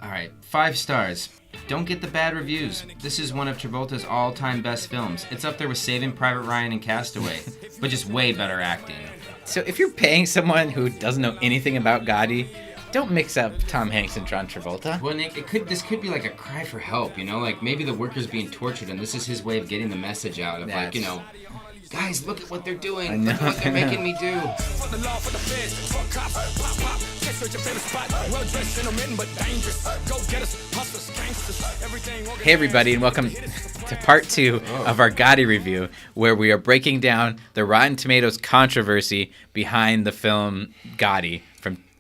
All right, 5 stars. Don't get the bad reviews. This is one of Travolta's all-time best films. It's up there with Saving Private Ryan and Castaway, but just way better acting. So if you're paying someone who doesn't know anything about Gotti, don't mix up Tom Hanks and John Travolta. Well, Nick, this could be like a cry for help, you know? Like maybe the worker's being tortured and this is his way of getting the message out of like, you know, guys, look at what they're doing. I know. Look at what they're making me do. Hey everybody, and welcome to part 2 of our Gotti review, where we are breaking down the Rotten Tomatoes controversy behind the film Gotti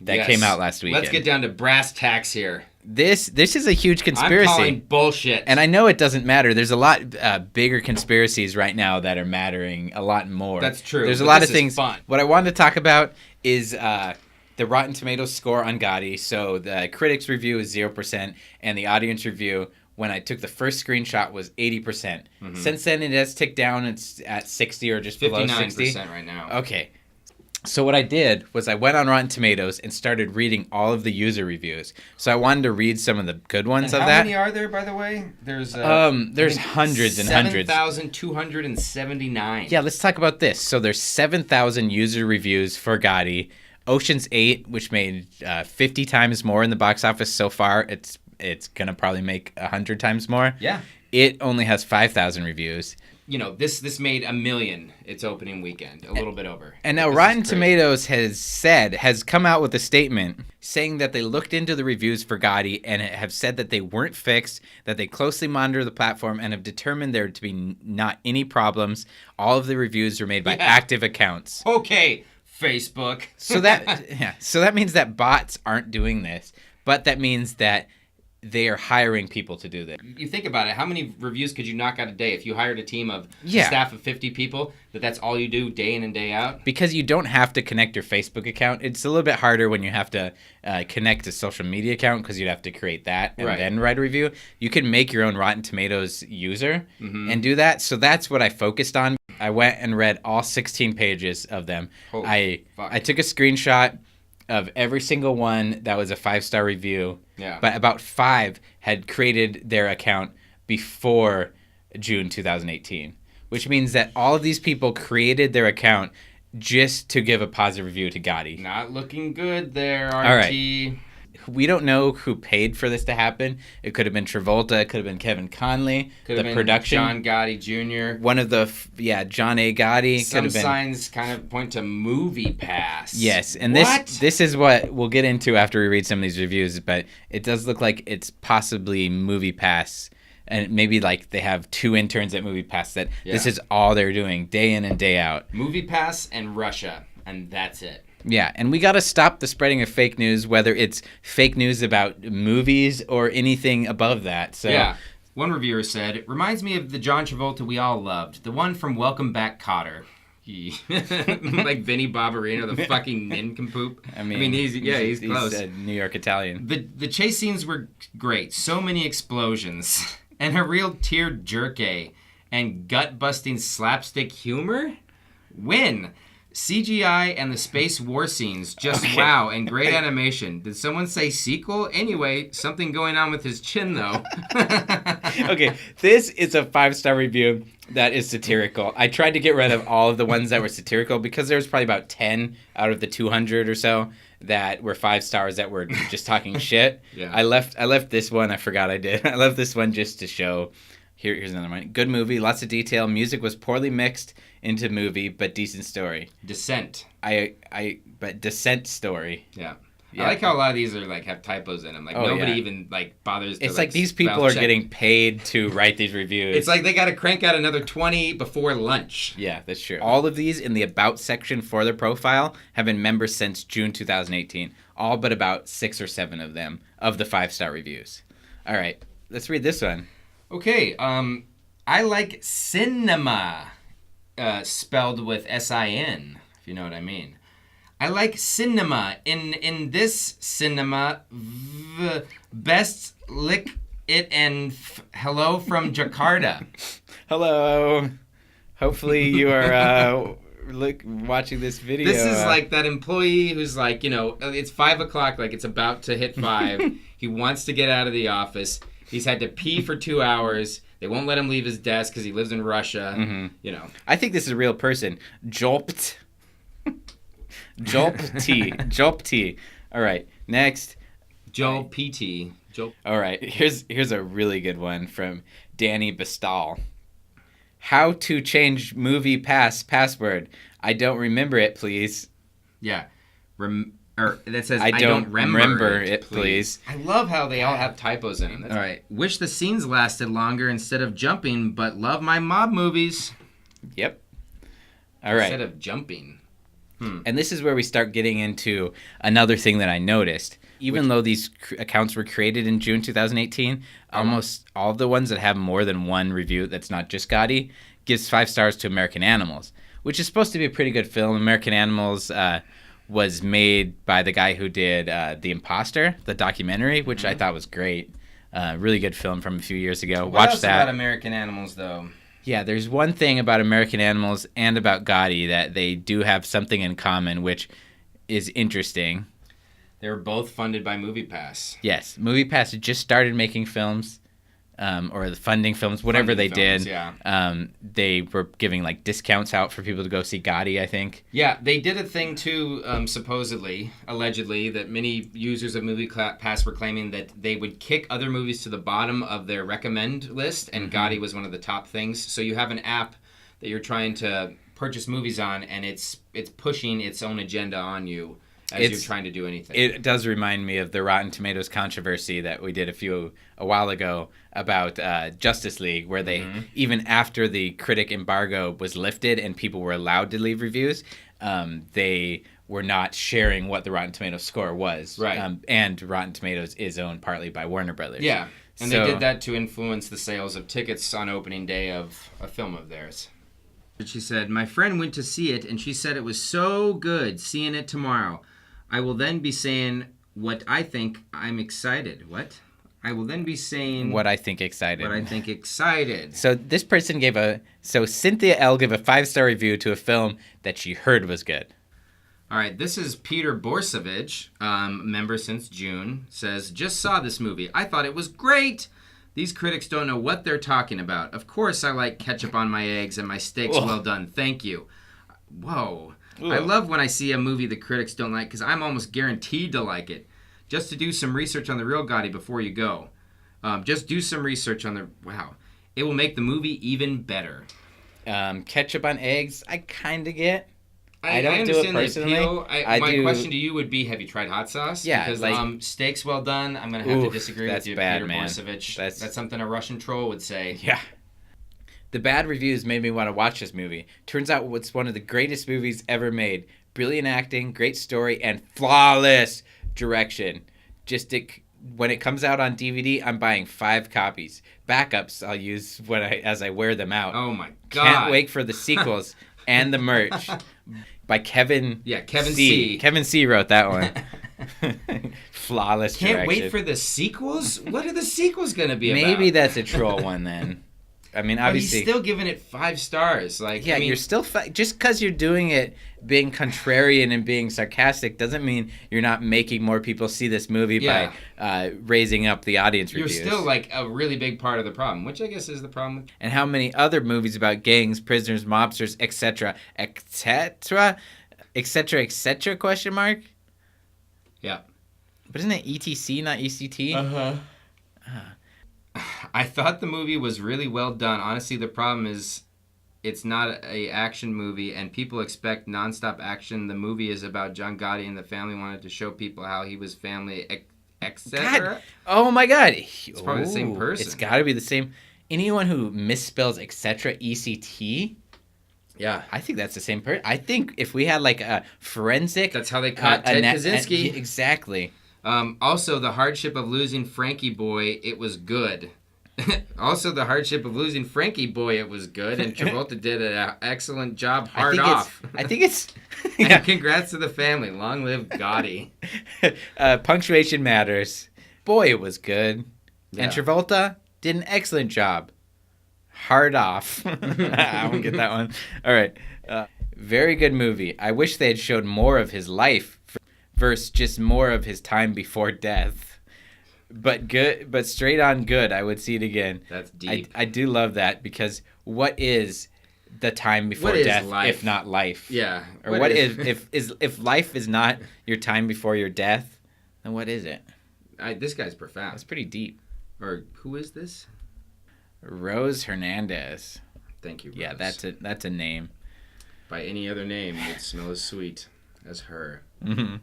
that came out last weekend. Let's get down to brass tacks here. This is a huge conspiracy. I'm calling bullshit. And I know it doesn't matter. There's a lot bigger conspiracies right now that are mattering a lot more. That's true. There's a lot of things. Fun. What I wanted to talk about is the Rotten Tomatoes score on Gotti. So the critics' review is 0%, and the audience review, when I took the first screenshot, was 80%. Mm-hmm. Since then, it has ticked down. It's at 60 or just below 60. 59% right now. Okay. So what I did was I went on Rotten Tomatoes and started reading all of the user reviews. So I wanted to read some of the good ones of that. How many are there, by the way? There's hundreds and hundreds. 7,279. Yeah, let's talk about this. So there's 7,000 user reviews for Gotti. Ocean's 8, which made 50 times more in the box office so far. It's gonna probably make 100 times more. Yeah. It only has 5,000 reviews. You know, this made 1 million its opening weekend, a little bit over. And now Rotten Tomatoes has come out with a statement saying that they looked into the reviews for Gotti and have said that they weren't fixed, that they closely monitor the platform and have determined there to be not any problems. All of the reviews were made by active accounts. Okay, Facebook. So that means that bots aren't doing this, but that means that they are hiring people to do this. You think about it, how many reviews could you knock out a day if you hired a team of a staff of 50 people, that's all you do day in and day out? Because you don't have to connect your Facebook account. It's a little bit harder when you have to connect a social media account because you'd have to create that and then write a review. You can make your own Rotten Tomatoes user and do that. So that's what I focused on. I went and read all 16 pages of them. I took a screenshot of every single one that was a 5-star review. Yeah. But about 5 had created their account before June 2018, which means that all of these people created their account just to give a positive review to Gotti. Not looking good there, RT. All right. We don't know who paid for this to happen. It could have been Travolta. It could have been Kevin Conley. Could have been production. John Gotti Jr. One of the, John A. Gotti. Some signs kind of point to MoviePass. Yes, and this is what we'll get into after we read some of these reviews, but it does look like it's possibly MoviePass. And maybe like they have 2 interns at MoviePass that this is all they're doing day in and day out. MoviePass and Russia, and that's it. Yeah, and we got to stop the spreading of fake news, whether it's fake news about movies or anything above that. So yeah. One reviewer said, "It reminds me of the John Travolta we all loved, the one from Welcome Back, Kotter." Like Vinny Barbarino, the fucking nincompoop. I mean he's close. He's New York Italian. The chase scenes were great. So many explosions. And a real tear jerky. And gut-busting slapstick humor? Win. CGI and the space war scenes, just wow, and great animation. Did someone say sequel? Anyway, something going on with his chin, though. Okay, this is a 5-star review that is satirical. I tried to get rid of all of the ones that were satirical because there was probably about 10 out of the 200 or so that were 5 stars that were just talking shit. Yeah. I left this one. I forgot I did. I left this one just to show. Here's another one. Good movie, lots of detail. Music was poorly mixed into movie, but decent story. Descent. But Descent story. Yeah. I like how a lot of these are like have typos in them. Like nobody even like bothers to. It's like these people are getting paid to write these reviews. It's like they got to crank out another 20 before lunch. Yeah, that's true. All of these in the About section for their profile have been members since June 2018. All but about 6 or 7 of them of the 5-star reviews. All right, let's read this one. Okay, I like cinema, spelled with S-I-N, if you know what I mean. I like cinema. In this cinema, best lick it and hello from Jakarta. Hello. Hopefully you are watching this video. This is like that employee who's like, it's 5 o'clock, like it's about to hit 5. He wants to get out of the office. He's had to pee for 2 hours. They won't let him leave his desk because he lives in Russia. Mm-hmm. I think this is a real person. Jolpt. Jolpty. All right, next. Joel PT. All right, here's a really good one from Danny Bastal. How to change MoviePass password. I don't remember it, please. Yeah. That says, I don't remember it, please. I love how they all have typos in them. All right. Wish the scenes lasted longer instead of jumping, but love my mob movies. Yep. All right. Instead of jumping. And this is where we start getting into another thing that I noticed. Even though these accounts were created in June 2018, almost all of the ones that have more than one review that's not just Gotti gives 5 stars to American Animals, which is supposed to be a pretty good film. American Animals was made by the guy who did The Imposter, the documentary, which I thought was great. Really good film from a few years ago. Watch that. About American Animals, though? Yeah, there's one thing about American Animals and about Gotti that they do have something in common, which is interesting. They were both funded by MoviePass. Yes, MoviePass just started making films, or funding films, whatever they did. Yeah. They were giving like discounts out for people to go see Gotti, I think. Yeah, they did a thing too, allegedly, that many users of MoviePass were claiming that they would kick other movies to the bottom of their recommend list, and Gotti was one of the top things. So you have an app that you're trying to purchase movies on, and it's pushing its own agenda on you. As you're trying to do anything. It does remind me of the Rotten Tomatoes controversy that we did a while ago about Justice League, where they, even after the critic embargo was lifted and people were allowed to leave reviews, they were not sharing what the Rotten Tomatoes score was. Right. And Rotten Tomatoes is owned partly by Warner Brothers. Yeah, and they did that to influence the sales of tickets on opening day of a film of theirs. She said, my friend went to see it, and she said it was so good, seeing it tomorrow. I will then be saying what I think I'm excited. What? I will then be saying... What I think excited. What I think excited. So this person Cynthia L. gave a 5-star review to a film that she heard was good. All right, this is Peter Borsovich, member since June, says, just saw this movie. I thought it was great. These critics don't know what they're talking about. Of course I like ketchup on my eggs and my steaks well done. Thank you. Whoa. Ugh. I love when I see a movie the critics don't like because I'm almost guaranteed to like it. Just to do some research on the real Gotti before you go. Just do some research on the... Wow. It will make the movie even better. Ketchup on eggs, I kind of get. I don't do it personally. My question to you would be, have you tried hot sauce? Yeah. Because steaks well done, I'm going to have to disagree with you, bad, Peter Borsovich. That's something a Russian troll would say. Yeah. The bad reviews made me want to watch this movie. Turns out it's one of the greatest movies ever made. Brilliant acting, great story, and flawless direction. When it comes out on DVD, I'm buying 5 copies. Backups I'll use as I wear them out. Oh my God. Can't wait for the sequels and the merch. By Kevin C. Kevin C. wrote that one. Flawless direction. Can't wait for the sequels? What are the sequels going to be about? Maybe that's a troll one then. I mean, obviously... But he's still giving it 5 stars. You're still... just because you're doing it being contrarian and being sarcastic doesn't mean you're not making more people see this movie by raising up the audience reviews. You're still, a really big part of the problem, which I guess is the problem. And how many other movies about gangs, prisoners, mobsters, etc., question mark? Yeah. But isn't it ETC, not ECT? Uh-huh. I thought the movie was really well done. Honestly, the problem is it's not a action movie, and people expect nonstop action. The movie is about John Gotti, and the family wanted to show people how he was family, etc. Oh, my God. It's probably the same person. It's got to be the same. Anyone who misspells etc., ECT... Yeah. I think that's the same person. I think if we had, a forensic... That's how they caught Ted Kaczynski. Exactly. Also, the hardship of losing Frankie Boy, it was good. Also, the hardship of losing Frankie Boy, it was good. And Travolta did an excellent job I think it's... Yeah. And congrats to the family. Long live Gotti. Punctuation matters. Boy, it was good. Yeah. And Travolta did an excellent job. Hard off. I won't get that one. All right. Very good movie. I wish they had showed more of his life versus just more of his time before death. But good, but straight on good. I would see it again. That's deep. I do love that because what is the time before death if not life? Yeah. Or what is if life is not your time before your death, then what is it? This guy's profound. That's pretty deep. Or who is this? Rose Hernandez. Thank you, Rose. Yeah, that's a name. By any other name, would smell as sweet as her. Mm-hmm.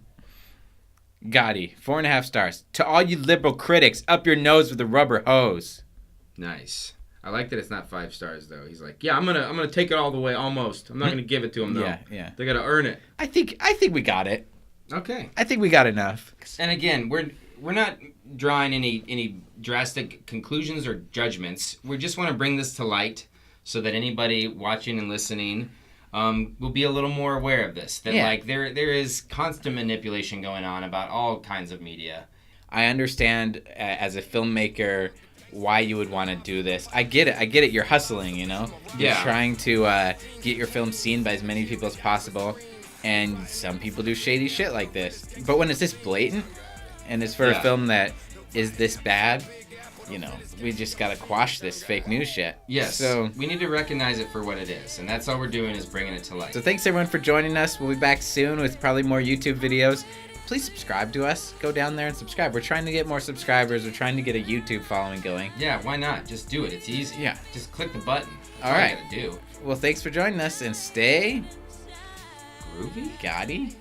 Gotti, 4.5 stars. To all you liberal critics, up your nose with a rubber hose. Nice. I like that it's not 5 stars though. He's like, yeah, I'm gonna take it all the way. Almost. I'm not gonna give it to him though. Yeah. They gotta earn it. I think we got it. Okay. I think we got enough. And again, we're not drawing any drastic conclusions or judgments. We just want to bring this to light so that anybody watching and listening will be a little more aware of this. That like there is constant manipulation going on about all kinds of media. I understand as a filmmaker why you would want to do this. I get it. You're hustling, you know? You're trying to get your film seen by as many people as possible. And some people do shady shit like this. But when it's this blatant and it's for a film that is this bad, you know, we just gotta quash this fake news shit. Yes. So we need to recognize it for what it is, and that's all we're doing is bringing it to light. So thanks everyone for joining us. We'll be back soon with probably more YouTube videos. Please subscribe to us. Go down there and subscribe. We're trying to get more subscribers. We're trying to get a YouTube following going. Yeah, why not? Just do it. It's easy. Yeah. Just click the button. That's all right. You gotta do. Well, thanks for joining us and stay groovy. Gotti.